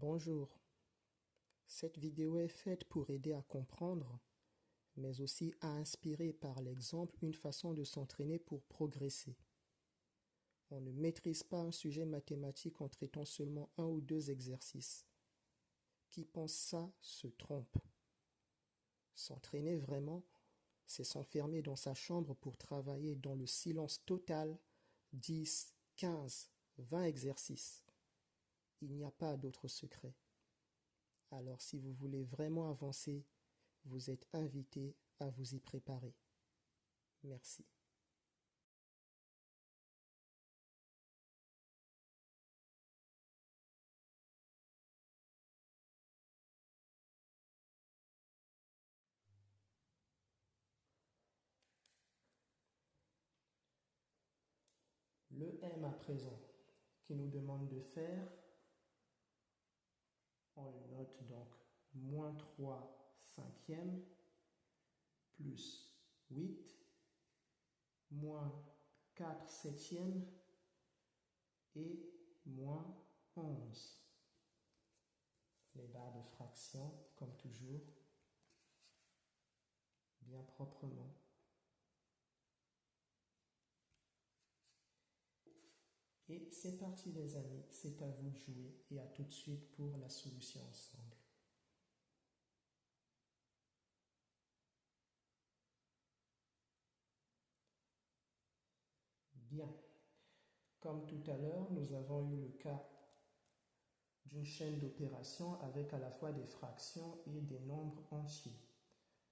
Bonjour, cette vidéo est faite pour aider à comprendre, mais aussi à inspirer par l'exemple une façon de s'entraîner pour progresser. On ne maîtrise pas un sujet mathématique en traitant seulement un ou deux exercices. Qui pense ça se trompe. S'entraîner vraiment, c'est s'enfermer dans sa chambre pour travailler dans le silence total 10, 15, 20 exercices. Il n'y a pas d'autre secret. Alors si vous voulez vraiment avancer, vous êtes invité à vous y préparer. Merci. Le M à présent, qui nous demande de faire, on le note donc moins 3 cinquièmes plus 8 moins 4 septièmes et moins 11. Les barres de fraction, comme toujours, bien proprement. Et c'est parti les amis, c'est à vous de jouer et à tout de suite pour la solution ensemble. Bien, comme tout à l'heure, nous avons eu le cas d'une chaîne d'opérations avec à la fois des fractions et des nombres entiers.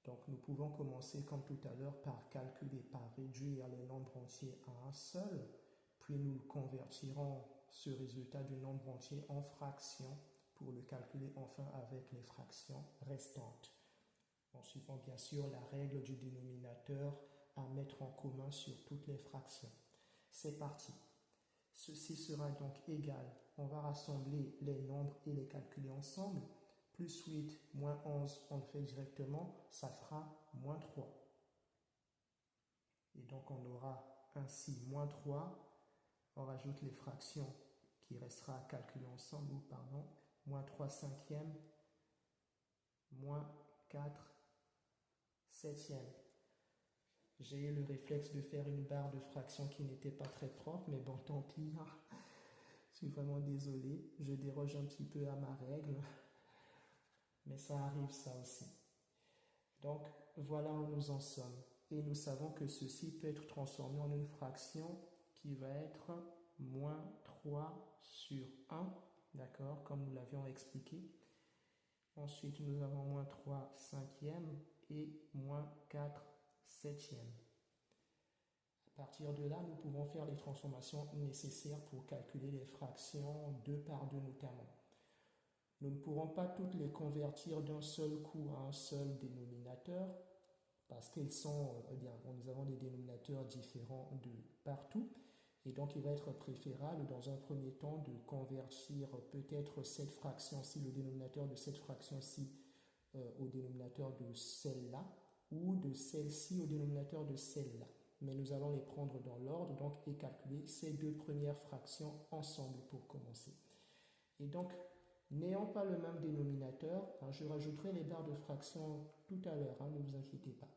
Donc nous pouvons commencer comme tout à l'heure par calculer, par réduire les nombres entiers à un seul, puis nous convertirons ce résultat du nombre entier en fractions pour le calculer enfin avec les fractions restantes, en suivant bien sûr la règle du dénominateur à mettre en commun sur toutes les fractions. C'est parti. Ceci sera donc égal, on va rassembler les nombres et les calculer ensemble. Plus 8, moins 11, on le fait directement, ça fera moins 3. Et donc on aura ainsi moins 3, on rajoute les fractions qui restera à calculer ensemble, moins 3 cinquièmes, moins 4 septièmes. J'ai eu le réflexe de faire une barre de fractions qui n'était pas très propre, mais bon, tant pis. Je suis vraiment désolé, je déroge un petit peu à ma règle, mais ça arrive ça aussi. Donc, voilà où nous en sommes. Et nous savons que ceci peut être transformé en une fraction qui va être moins 3 sur 1, d'accord, comme nous l'avions expliqué. Ensuite, nous avons moins 3 cinquièmes et moins 4 septièmes. À partir de là, nous pouvons faire les transformations nécessaires pour calculer les fractions 2 par 2 notamment. Nous ne pourrons pas toutes les convertir d'un seul coup à un seul dénominateur parce qu'ils sont, nous avons des dénominateurs différents de partout et donc il va être préférable dans un premier temps de convertir peut-être cette fraction-ci, le dénominateur de cette fraction-ci au dénominateur de celle-là ou de celle-ci au dénominateur de celle-là. Mais nous allons les prendre dans l'ordre donc et calculer ces deux premières fractions ensemble pour commencer. Et donc, n'ayant pas le même dénominateur, je rajouterai les barres de fraction tout à l'heure, ne vous inquiétez pas.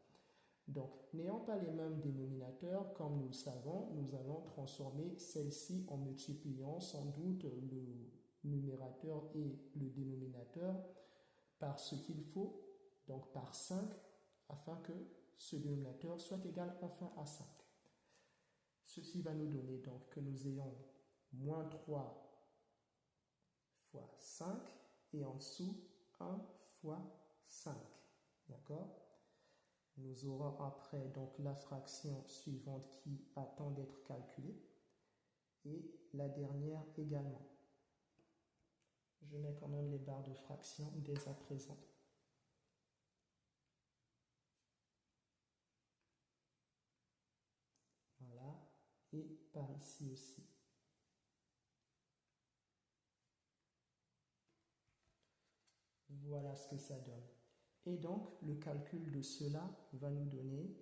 Donc, n'ayant pas les mêmes dénominateurs, comme nous le savons, nous allons transformer celle-ci en multipliant sans doute le numérateur et le dénominateur par ce qu'il faut, donc par 5, afin que ce dénominateur soit égal enfin à 5. Ceci va nous donner donc que nous ayons moins 3 fois 5 et en dessous 1 fois 5. D'accord? Nous aurons après donc la fraction suivante qui attend d'être calculée et la dernière également. Je mets quand même les barres de fraction dès à présent. Voilà, et par ici aussi. Voilà ce que ça donne. Et donc, le calcul de cela va nous donner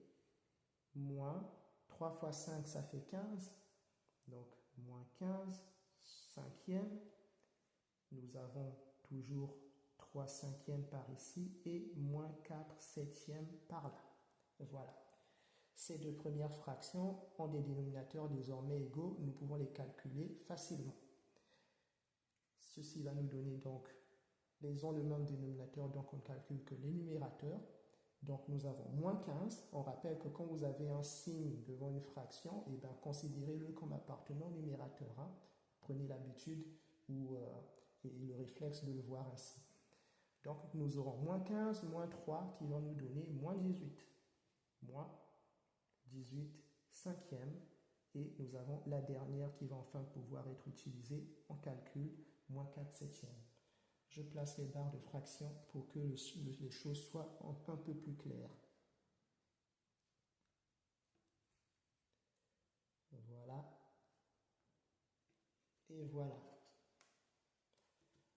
moins 3 fois 5, ça fait 15. Donc, moins 15 cinquièmes. Nous avons toujours 3 cinquièmes par ici et moins 4 septièmes par là. Voilà. Ces deux premières fractions ont des dénominateurs désormais égaux. Nous pouvons les calculer facilement. Ceci va nous donner donc, les ont le même dénominateur, donc on ne calcule que les numérateurs. Donc nous avons moins 15. On rappelle que quand vous avez un signe devant une fraction, eh bien, considérez-le comme appartenant au numérateur. Hein. Prenez l'habitude et le réflexe de le voir ainsi. Donc nous aurons moins 15, moins 3 qui vont nous donner moins 18. Moins 18 cinquièmes. Et nous avons la dernière qui va enfin pouvoir être utilisée en calcul, moins 4 septièmes. Je place les barres de fraction pour que les choses soient un peu plus claires. Voilà. Et voilà.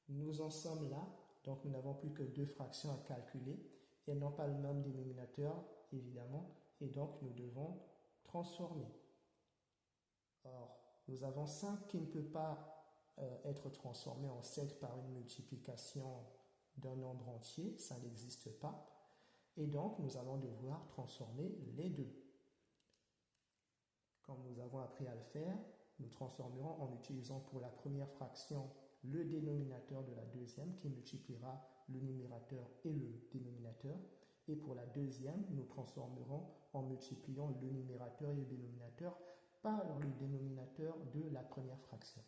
Nous en sommes là. Donc nous n'avons plus que deux fractions à calculer. Elles n'ont pas le même dénominateur, évidemment. Et donc nous devons transformer. Or, nous avons 5 qui ne peut pas être transformé en 7 par une multiplication d'un nombre entier, ça n'existe pas. Et donc, nous allons devoir transformer les deux. Comme nous avons appris à le faire, nous transformerons en utilisant pour la première fraction le dénominateur de la deuxième qui multipliera le numérateur et le dénominateur. Et pour la deuxième, nous transformerons en multipliant le numérateur et le dénominateur par le dénominateur de la première fraction.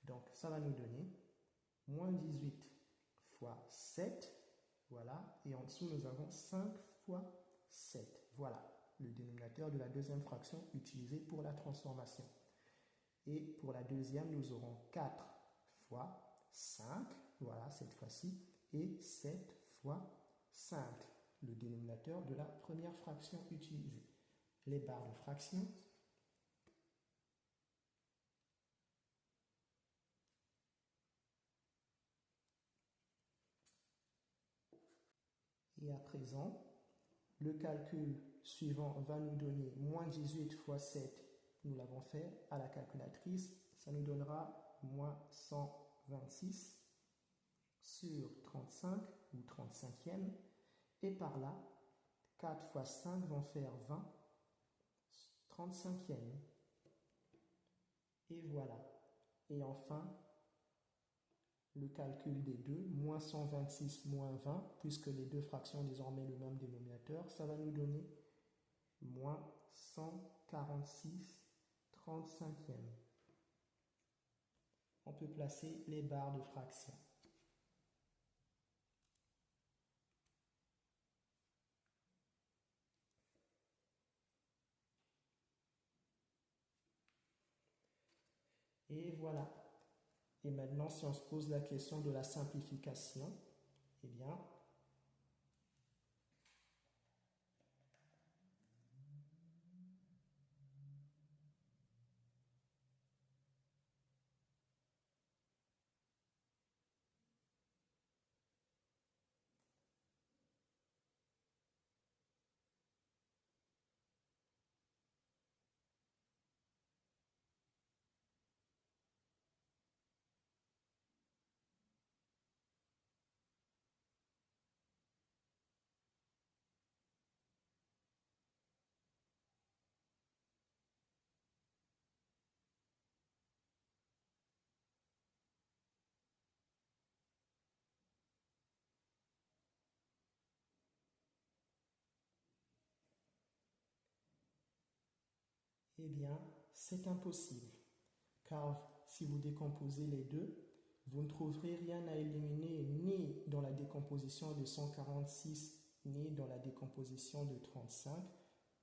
Donc, ça va nous donner moins 18 fois 7. Voilà. Et en dessous, nous avons 5 fois 7. Voilà le dénominateur de la deuxième fraction utilisé pour la transformation. Et pour la deuxième, nous aurons 4 fois 5. Voilà, cette fois-ci. Et 7 fois 5. Le dénominateur de la première fraction utilisée. Les barres de fraction. Et à présent, le calcul suivant va nous donner moins 18 fois 7. Nous l'avons fait à la calculatrice. Ça nous donnera moins 126 sur 35 ou 35e. Et par là, 4 fois 5 vont faire 20, 35e. Et voilà. Et enfin, le calcul des deux, moins 126 moins 20, puisque les deux fractions ont désormais le même dénominateur, ça va nous donner moins 146 35e. On peut placer les barres de fraction. Et voilà. Et maintenant, si on se pose la question de la simplification, eh bien, c'est impossible. Car si vous décomposez les deux, vous ne trouverez rien à éliminer ni dans la décomposition de 146 ni dans la décomposition de 35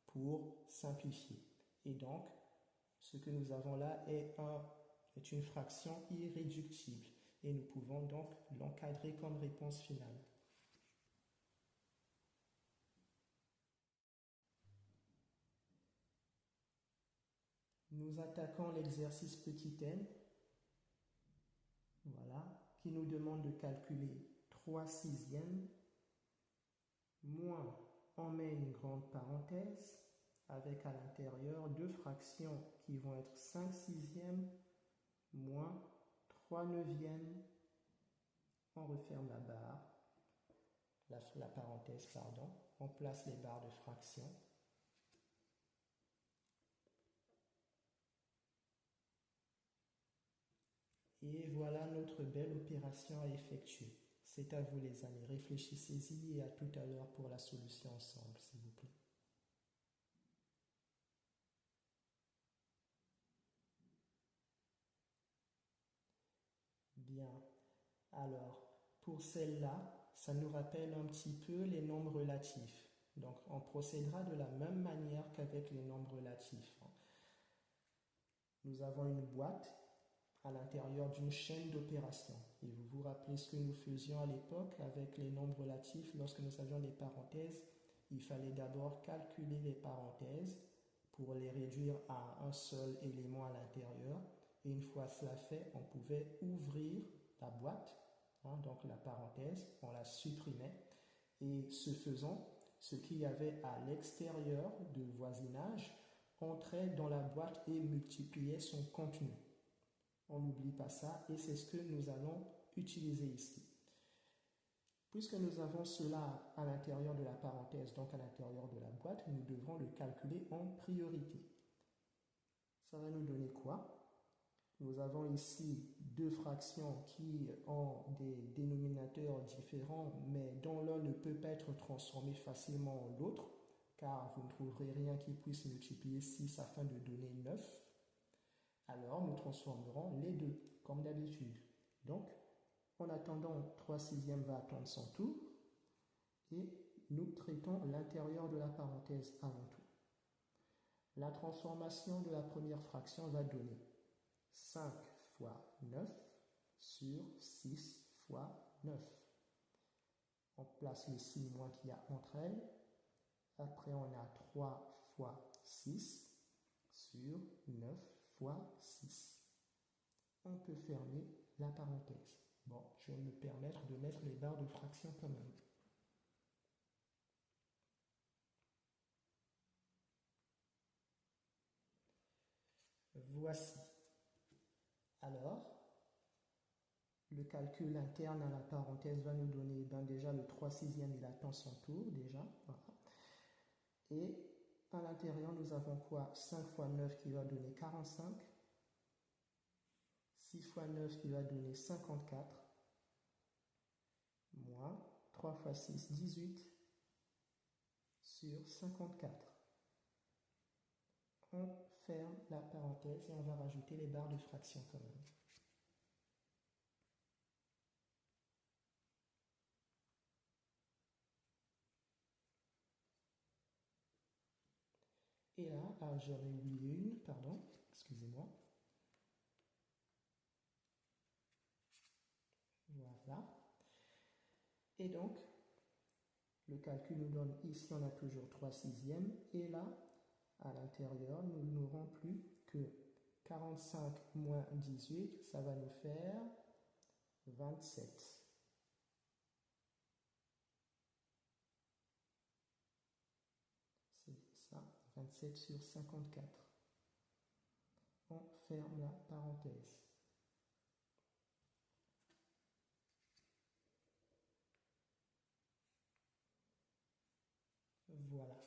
pour simplifier. Et donc, ce que nous avons là est une fraction irréductible. Et nous pouvons donc l'encadrer comme réponse finale. Nous attaquons l'exercice petit n, voilà, qui nous demande de calculer 3 sixièmes, moins, on met une grande parenthèse, avec à l'intérieur deux fractions qui vont être 5 sixièmes, moins 3 neuvièmes, on referme la barre, la parenthèse, pardon, on place les barres de fraction. Et voilà notre belle opération à effectuer. C'est à vous les amis, réfléchissez-y et à tout à l'heure pour la solution ensemble, s'il vous plaît. Bien, alors pour celle-là, ça nous rappelle un petit peu les nombres relatifs. Donc on procédera de la même manière qu'avec les nombres relatifs. Nous avons une boîte à l'intérieur d'une chaîne d'opérations. Et vous vous rappelez ce que nous faisions à l'époque avec les nombres relatifs. Lorsque nous avions des parenthèses, il fallait d'abord calculer les parenthèses pour les réduire à un seul élément à l'intérieur. Et une fois cela fait, on pouvait ouvrir la boîte, donc la parenthèse, on la supprimait. Et ce faisant, ce qu'il y avait à l'extérieur de voisinage entrait dans la boîte et multipliait son contenu. On n'oublie pas ça et c'est ce que nous allons utiliser ici. Puisque nous avons cela à l'intérieur de la parenthèse, donc à l'intérieur de la boîte, nous devrons le calculer en priorité. Ça va nous donner quoi? Nous avons ici deux fractions qui ont des dénominateurs différents, mais dont l'un ne peut pas être transformé facilement en l'autre, car vous ne trouverez rien qui puisse multiplier 6 afin de donner 9. Alors, nous transformerons les deux, comme d'habitude. Donc, en attendant, 3/6 va attendre son tour, et nous traitons l'intérieur de la parenthèse avant tout. La transformation de la première fraction va donner 5 fois 9 sur 6 fois 9. On place les signes qu'il y a entre elles. Après, on a 3 fois 6 sur 9 fois 6. On peut fermer la parenthèse. Bon, je vais me permettre de mettre les barres de fraction quand même. Voici. Alors, le calcul interne à la parenthèse va nous donner déjà le 3/6, il attend son tour déjà. Voilà. Et à l'intérieur, nous avons quoi? 5 fois 9 qui va donner 45. 6 fois 9 qui va donner 54. Moins 3 fois 6, 18 sur 54. On ferme la parenthèse et on va rajouter les barres de fraction quand même. Et là, j'en ai oublié une, pardon, excusez-moi. Voilà. Et donc, le calcul nous donne, ici on a toujours 3/6, et là, à l'intérieur, nous n'aurons plus que 45 moins 18, ça va nous faire 27. C'est ça, 27 sur 54. On ferme la parenthèse. Voilà.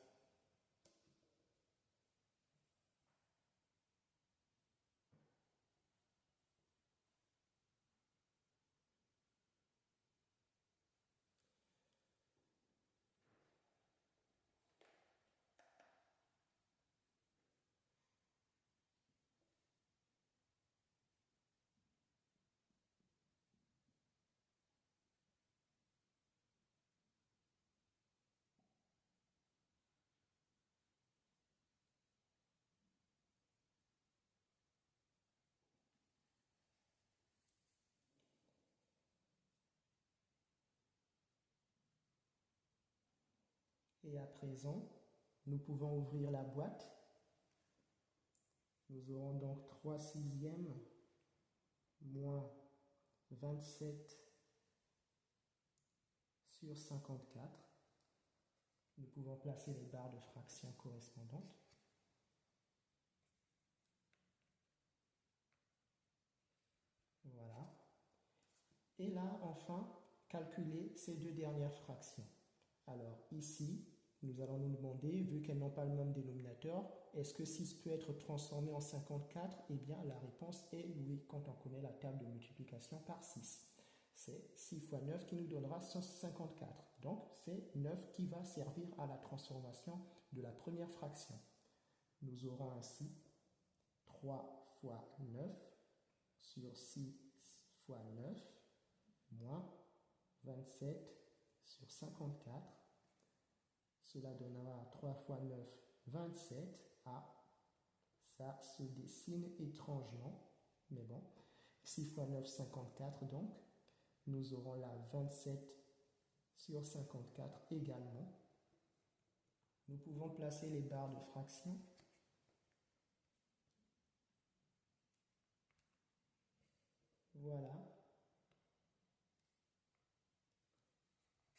Et à présent, nous pouvons ouvrir la boîte. Nous aurons donc 3/6 moins 27 sur 54. Nous pouvons placer les barres de fraction correspondantes. Voilà. Et là, enfin, calculer ces deux dernières fractions. Alors ici, nous allons nous demander, vu qu'elles n'ont pas le même dénominateur, est-ce que 6 peut être transformé en 54? Eh bien, la réponse est oui, quand on connaît la table de multiplication par 6. C'est 6 fois 9 qui nous donnera 154. Donc, c'est 9 qui va servir à la transformation de la première fraction. Nous aurons ainsi 3 fois 9 sur 6 fois 9 moins 27 sur 54. Cela donnera 3 fois 9, 27. Ah, ça se dessine étrangement, mais bon. 6 fois 9, 54 donc. Nous aurons là 27 sur 54 également. Nous pouvons placer les barres de fraction. Voilà.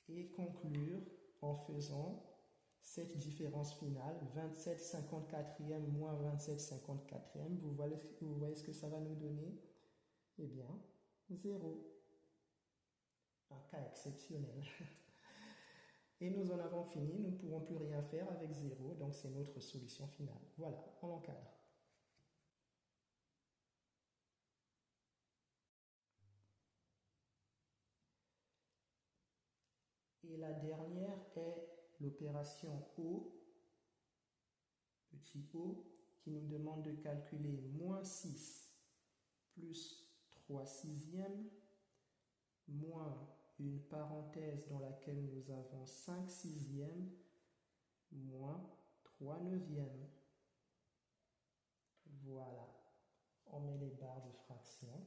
Et conclure en faisant cette différence finale, 27 54e moins 27 54e. Vous voyez ce que ça va nous donner? Eh bien, 0. Un cas exceptionnel. Et nous en avons fini, nous ne pourrons plus rien faire avec 0, donc c'est notre solution finale. Voilà, on l'encadre. Et la dernière est l'opération O, petit o, qui nous demande de calculer moins 6 plus 3 sixièmes, moins une parenthèse dans laquelle nous avons 5 sixièmes, moins 3 neuvièmes. Voilà, on met les barres de fraction.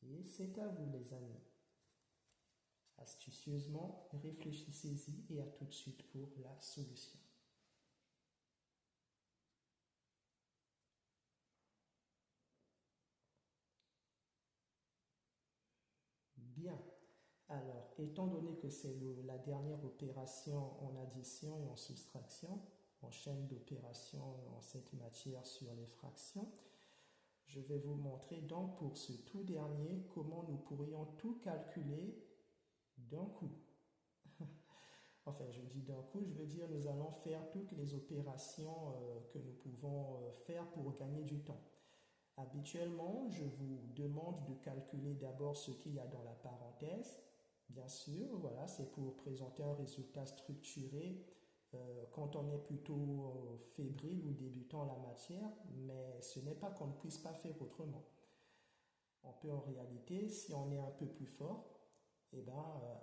Et c'est à vous les amis. Astucieusement, réfléchissez-y et à tout de suite pour la solution. Bien. Alors, étant donné que c'est la dernière opération en addition et en soustraction, en chaîne d'opérations en cette matière sur les fractions, je vais vous montrer donc pour ce tout dernier comment nous pourrions tout calculer d'un coup. Enfin, je dis d'un coup, je veux dire nous allons faire toutes les opérations que nous pouvons faire pour gagner du temps. Habituellement, je vous demande de calculer d'abord ce qu'il y a dans la parenthèse. Bien sûr, voilà, c'est pour présenter un résultat structuré quand on est plutôt fébrile ou débutant en la matière, mais ce n'est pas qu'on ne puisse pas faire autrement. On peut en réalité, si on est un peu plus fort,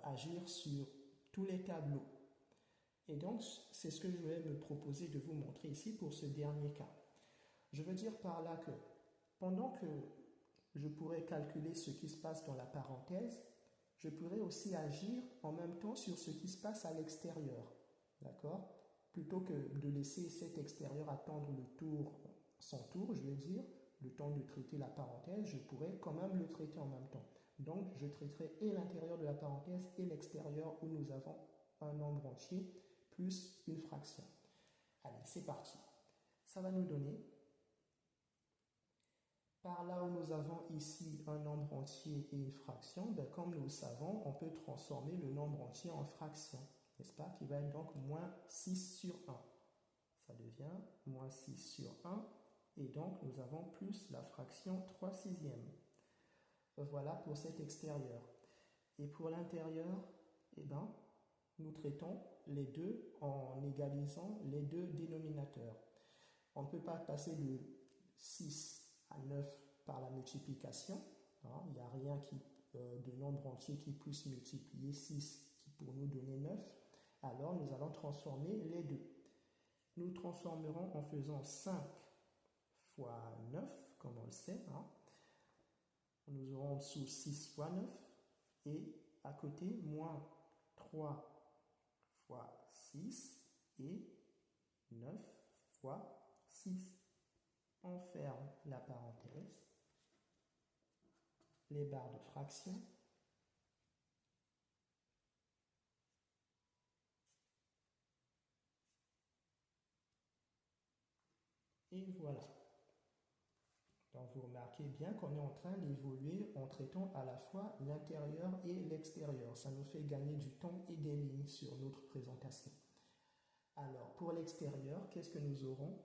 agir sur tous les tableaux. Et donc, c'est ce que je vais me proposer de vous montrer ici pour ce dernier cas. Je veux dire par là que pendant que je pourrais calculer ce qui se passe dans la parenthèse, je pourrais aussi agir en même temps sur ce qui se passe à l'extérieur. D'accord? Plutôt que de laisser cet extérieur attendre son tour, je veux dire, le temps de traiter la parenthèse, je pourrais quand même le traiter en même temps. Donc, je traiterai et l'intérieur de la parenthèse et l'extérieur où nous avons un nombre entier plus une fraction. Allez, c'est parti. Ça va nous donner, par là où nous avons ici un nombre entier et une fraction, comme nous le savons, on peut transformer le nombre entier en fraction, n'est-ce pas? Qui va être donc moins 6 sur 1. Ça devient moins 6 sur 1, et donc nous avons plus la fraction 3 sixièmes. Voilà pour cet extérieur. Et pour l'intérieur, nous traitons les deux en égalisant les deux dénominateurs. On ne peut pas passer de 6 à 9 par la multiplication. Il n'y a rien de nombre entier qui puisse multiplier 6 qui pour nous donner 9. Alors nous allons transformer les deux. Nous transformerons en faisant 5 fois 9, comme on le sait. Nous aurons en dessous 6 fois 9 et à côté moins 3 fois 6 et 9 fois 6. On ferme la parenthèse, les barres de fraction, et voilà. Donc vous remarquez bien qu'on est en train d'évoluer en traitant à la fois l'intérieur et l'extérieur. Ça nous fait gagner du temps et des lignes sur notre présentation. Alors pour l'extérieur, qu'est-ce que nous aurons?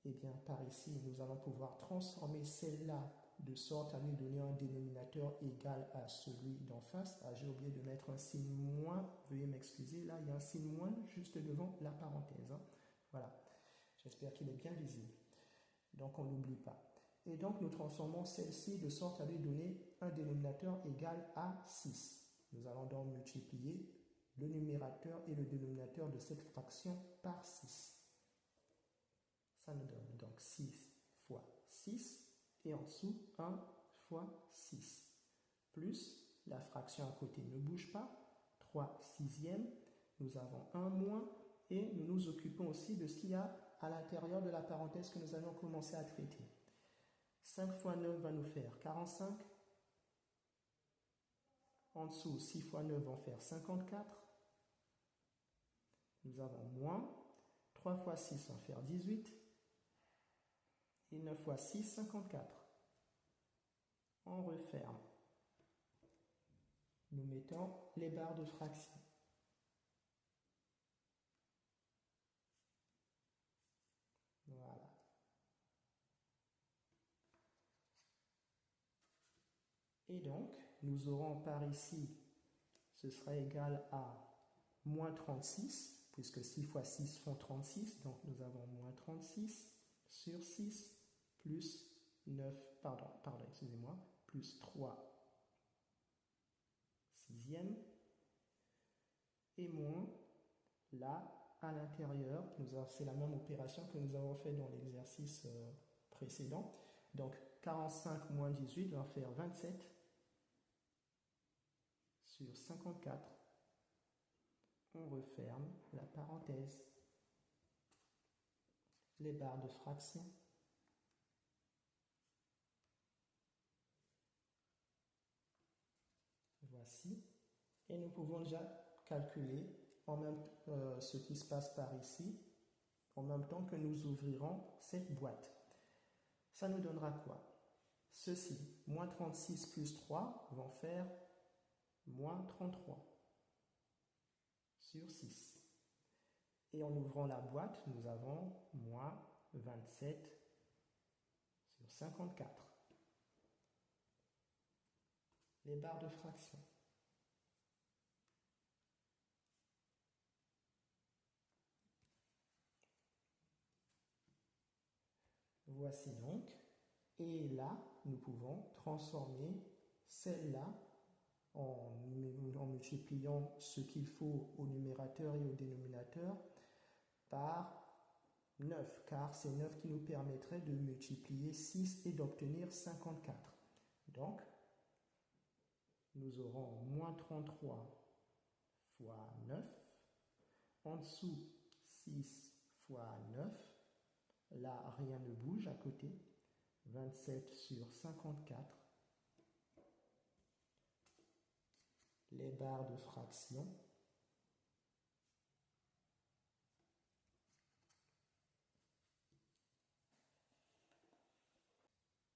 Eh bien par ici, nous allons pouvoir transformer celle-là de sorte à lui donner un dénominateur égal à celui d'en face. Ah, j'ai oublié de mettre un signe moins, veuillez m'excuser, là il y a un signe moins juste devant la parenthèse. Voilà, j'espère qu'il est bien visible. Donc on n'oublie pas. Et donc nous transformons celle-ci de sorte à lui donner un dénominateur égal à 6. Nous allons donc multiplier le numérateur et le dénominateur de cette fraction par 6. Ça nous donne donc 6 fois 6 et en dessous 1 fois 6. Plus la fraction à côté ne bouge pas, 3 sixièmes, nous avons un moins et nous nous occupons aussi de ce qu'il y a à l'intérieur de la parenthèse que nous allons commencer à traiter. 5 fois 9 va nous faire 45. En dessous, 6 fois 9 va faire 54. Nous avons moins. 3 fois 6 va faire 18. Et 9 fois 6, 54. On referme. Nous mettons les barres de fraction. Voilà. Et donc, nous aurons par ici, ce sera égal à moins 36, puisque 6 fois 6 font 36, donc nous avons moins 36 sur 6, plus 9, excusez-moi, plus 3 sixièmes, et moins, là, à l'intérieur, c'est la même opération que nous avons fait dans l'exercice précédent. Donc, 45 moins 18 va faire 27 sur 54. On referme la parenthèse. Les barres de fraction. Voici. Et nous pouvons déjà calculer ce qui se passe par ici, en même temps que nous ouvrirons cette boîte. Ça nous donnera quoi? Ceci, moins 36 plus 3 vont faire moins 33 sur 6. Et en ouvrant la boîte, nous avons moins 27 sur 54. Les barres de fraction. Voici donc. Et là, nous pouvons transformer celle-là en multipliant ce qu'il faut au numérateur et au dénominateur par 9, car c'est 9 qui nous permettrait de multiplier 6 et d'obtenir 54. Donc, nous aurons moins 33 fois 9, en dessous 6 fois 9, là rien ne bouge à côté, 27 sur 54, les barres de fraction,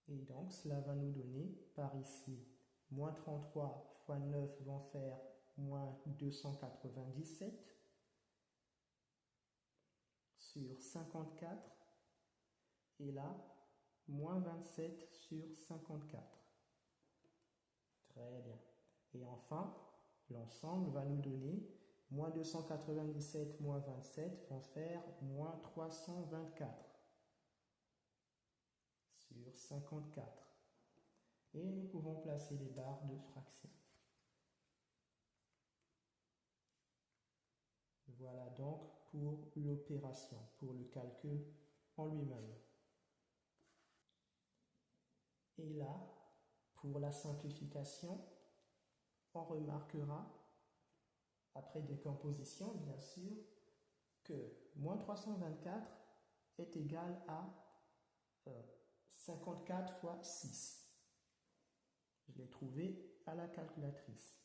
et donc cela va nous donner par ici moins 33 fois 9 vont faire moins 297 sur 54 et là moins 27 sur 54. Très bien. Et enfin, l'ensemble va nous donner moins 297 moins 27 vont faire moins 324 sur 54. Et nous pouvons placer les barres de fraction. Voilà donc pour l'opération, pour le calcul en lui-même. Et là, pour la simplification, on remarquera, après décomposition bien sûr, que moins 324 est égal à 54 fois 6. Je l'ai trouvé à la calculatrice,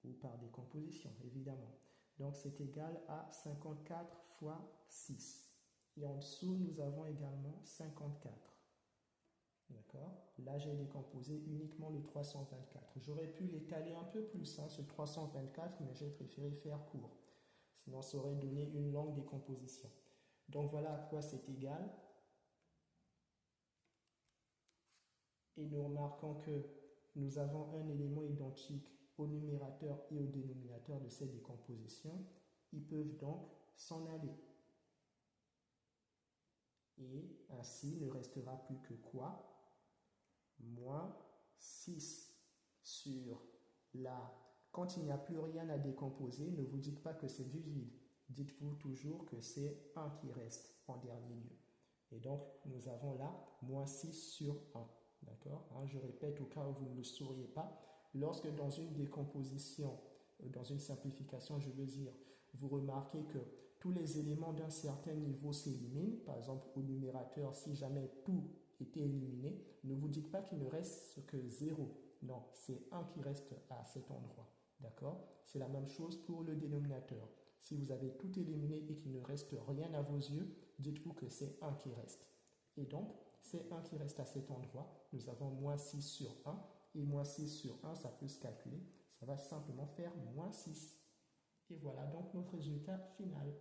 ou par décomposition évidemment. Donc c'est égal à 54 fois 6. Et en dessous, nous avons également 54. D'accord? Là, j'ai décomposé uniquement le 324. J'aurais pu l'étaler un peu plus, ce 324, mais j'ai préféré faire court. Sinon, ça aurait donné une longue décomposition. Donc, voilà à quoi c'est égal. Et nous remarquons que nous avons un élément identique au numérateur et au dénominateur de cette décomposition. Ils peuvent donc s'en aller. Et ainsi, ne restera plus que quoi? Moins 6 sur la... Quand il n'y a plus rien à décomposer, ne vous dites pas que c'est du vide. Dites-vous toujours que c'est 1 qui reste en dernier lieu. Et donc, nous avons là moins 6 sur 1. D'accord? Je répète au cas où vous ne le sauriez pas. Lorsque dans une décomposition, dans une simplification, je veux dire, vous remarquez que tous les éléments d'un certain niveau s'éliminent, par exemple au numérateur, si jamais tout était éliminé, ne vous dites pas qu'il ne reste que 0. Non, c'est 1 qui reste à cet endroit. D'accord? C'est la même chose pour le dénominateur. Si vous avez tout éliminé et qu'il ne reste rien à vos yeux, dites-vous que c'est 1 qui reste. Et donc, c'est 1 qui reste à cet endroit. Nous avons moins 6 sur 1. Et moins 6 sur 1, ça peut se calculer. Ça va simplement faire moins 6. Et voilà donc notre résultat final.